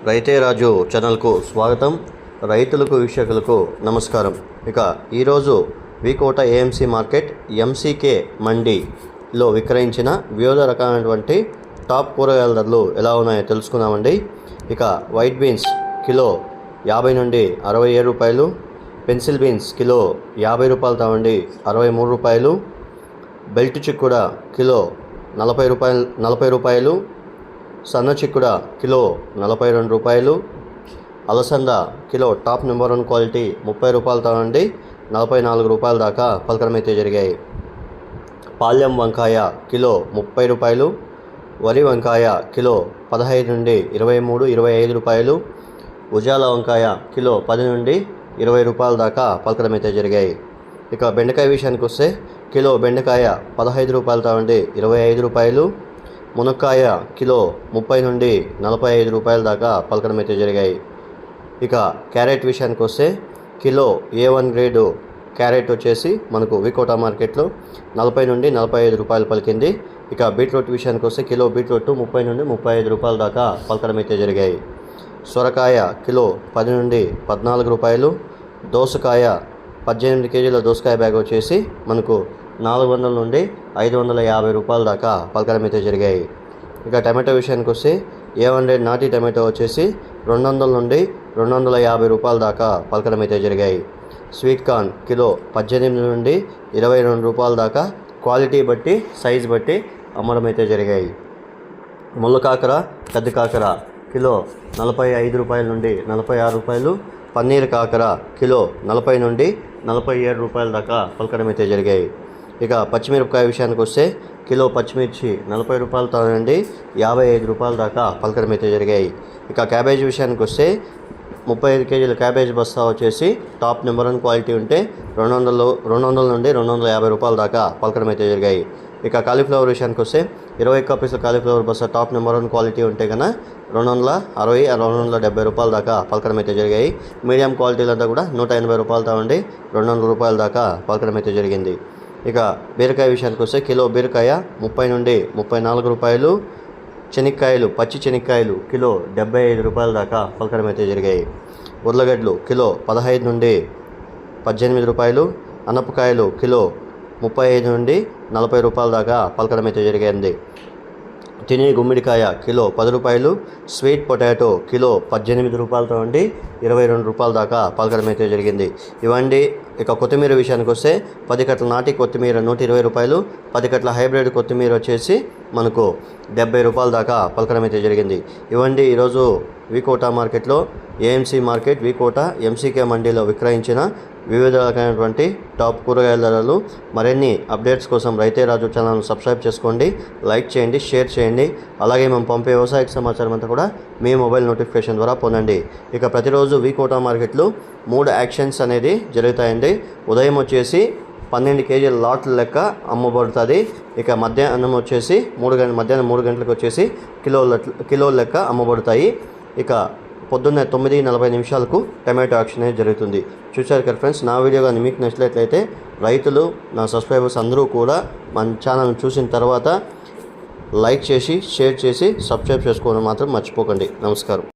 రైతే రాజు ఛానల్కు స్వాగతం. రైతులకు వీక్షకులకు నమస్కారం. ఇక ఈరోజు వికోట ఏఎంసీ మార్కెట్ ఎంసీకే మండీలో విక్రయించిన వివిధ రకాలైనటువంటి టాప్ కూరగాయల ధరలు ఎలా ఉన్నాయో తెలుసుకుందామండి. ఇక వైట్ బీన్స్ కిలో 50 నుండి 67 రూపాయలు, పెన్సిల్ బీన్స్ కిలో 50 రూపాయలు తావండి 63 రూపాయలు, బెల్ట్ చిక్కుడ కిలో 40 రూపాయలు, సన్న చిక్కుడ కిలో 42 రూపాయలు, అలసంద కిలో టాప్ నెంబర్ 1 క్వాలిటీ 30 రూపాయలు తావండి 44 రూపాయల దాకా పలకడం అయితే జరిగాయి. పాల్యం వంకాయ కిలో 30 రూపాయలు, వరి వంకాయ కిలో 15 నుండి 23-25 రూపాయలు, ఉజాల వంకాయ కిలో 10 నుండి 20 రూపాయల దాకా పలకడం అయితే జరిగాయి. ఇక బెండకాయ విషయానికి వస్తే కిలో బెండకాయ 15 రూపాయలు తావండి 25 రూపాయలు, మునక్కాయ కిలో 30 నుండి 45 రూపాయల దాకా పలకడం అయితే జరిగాయి. ఇక క్యారెట్ విషయానికి వస్తే కిలో A1 గ్రేడు క్యారెట్ వచ్చేసి మనకు వికోట మార్కెట్లో 40 నుండి 45 రూపాయలు పలికింది. ఇక బీట్రూట్ విషయానికి వస్తే కిలో బీట్రూట్ 30 నుండి 35 రూపాయల దాకా పలకడం అయితే జరిగాయి. సొరకాయ కిలో 10 నుండి 14 రూపాయలు, దోసకాయ 18 కేజీల దోసకాయ బ్యాగ్ వచ్చేసి మనకు 400 నుండి 550 రూపాయల దాకా పలకడం అయితే జరిగాయి. ఇక టమాటో విషయానికి వస్తే A1 నాటి టమాటో వచ్చేసి 200 నుండి 250 రూపాయల దాకా పలకడం అయితే జరిగాయి. స్వీట్ కార్న్ కిలో 18 నుండి 22 రూపాయల దాకా క్వాలిటీ బట్టి సైజ్ బట్టి అమ్మడం అయితే జరిగాయి. ముళ్ళ కాకర పెద్ద కాకర కిలో 45 రూపాయల నుండి 46 రూపాయలు, పన్నీర్ కాకర కిలో 40 నుండి 47 రూపాయల దాకా పలకడం అయితే జరిగాయి. ఇక పచ్చిమిరపకాయ విషయానికి వస్తే కిలో పచ్చిమిర్చి 40 రూపాయలు తానండి 55 రూపాయల దాకా పలకడం అయితే జరిగాయి. ఇక క్యాబేజీ విషయానికి వస్తే 35 కేజీల క్యాబేజ్ బస్తా వచ్చేసి టాప్ నెంబర్ 1 క్వాలిటీ ఉంటే 200 నుండి 250 రూపాయల దాకా పలకడం అయితే జరిగాయి. ఇక కాలీఫ్లవర్ విషయానికి వస్తే 21 పీసుల కాలీఫ్లవర్ బస్తా టాప్ నెంబర్ 1 క్వాలిటీ ఉంటే కన్నా 260-270 రూపాయల దాకా పలకడం అయితే జరిగాయి. మీడియం క్వాలిటీలంతా కూడా 180 రూపాయలు తావండి 200 రూపాయల దాకా పలకడం అయితే జరిగింది. ఇక బీరకాయ విషయానికి వస్తే కిలో బీరకాయ 30 నుండి 34 రూపాయలు, శనక్కాయలు పచ్చి శనక్కాయలు కిలో 75 రూపాయల దాకా పలకడం అయితే జరిగాయి. ఉర్లగడ్డలు కిలో 15 నుండి 18 రూపాయలు, అనపకాయలు కిలో 35 నుండి 40 రూపాయల దాకా పలకడం అయితే జరిగింది. తినే గుమ్మిడికాయ కిలో 10 రూపాయలు, స్వీట్ పొటాటో కిలో 18 రూపాయలతో ఉండి 22 రూపాయల దాకా పలకడం అయితే జరిగింది. ఇవండి. ఇక కొత్తిమీర విషయానికి వస్తే 10 కట్టల నాటి కొత్తిమీర 120 రూపాయలు, 10 కట్టల హైబ్రిడ్ కొత్తిమీర వచ్చేసి మనకు 70 రూపాయల దాకా పలకడం అయితే జరిగింది. ఇవండి ఈరోజు వికోట మార్కెట్లో ఏఎంసీ మార్కెట్ వికోట ఎంసీకే మండీలో విక్రయించిన వివిధ రకాలైనటువంటి టాప్ కూరగాయల ధరలు. మరిన్ని అప్డేట్స్ కోసం రైతే రాజు ఛానల్ను సబ్స్క్రైబ్ చేసుకోండి, లైక్ చేయండి, షేర్ చేయండి. అలాగే మేము పంపే వ్యవసాయ సమాచారం అంతా కూడా మీ మొబైల్ నోటిఫికేషన్ ద్వారా పొందండి. ఇక ప్రతిరోజు వికోట మార్కెట్లో 3 యాక్షన్స్ అనేది జరుగుతాయండి. ఉదయం వచ్చేసి 12 కేజీల లాట్ల లెక్క అమ్మబడుతుంది. ఇక మధ్యాహ్నం వచ్చేసి మధ్యాహ్నం 3 గంటలకు వచ్చేసి కిలోల లెక్క అమ్మబడతాయి. ఇక పొద్దున్నే 9:40 టమాటో యాక్షన్ అనేది జరుగుతుంది. చూశారు కదా ఫ్రెండ్స్, నా వీడియో కానీ మీకు నచ్చినట్లయితే రైతులు నా సబ్స్క్రైబర్స్ అందరూ కూడా మన ఛానల్ చూసిన తర్వాత లైక్ చేసి షేర్ చేసి సబ్స్క్రైబ్ చేసుకోవడం మాత్రం మర్చిపోకండి. నమస్కారం.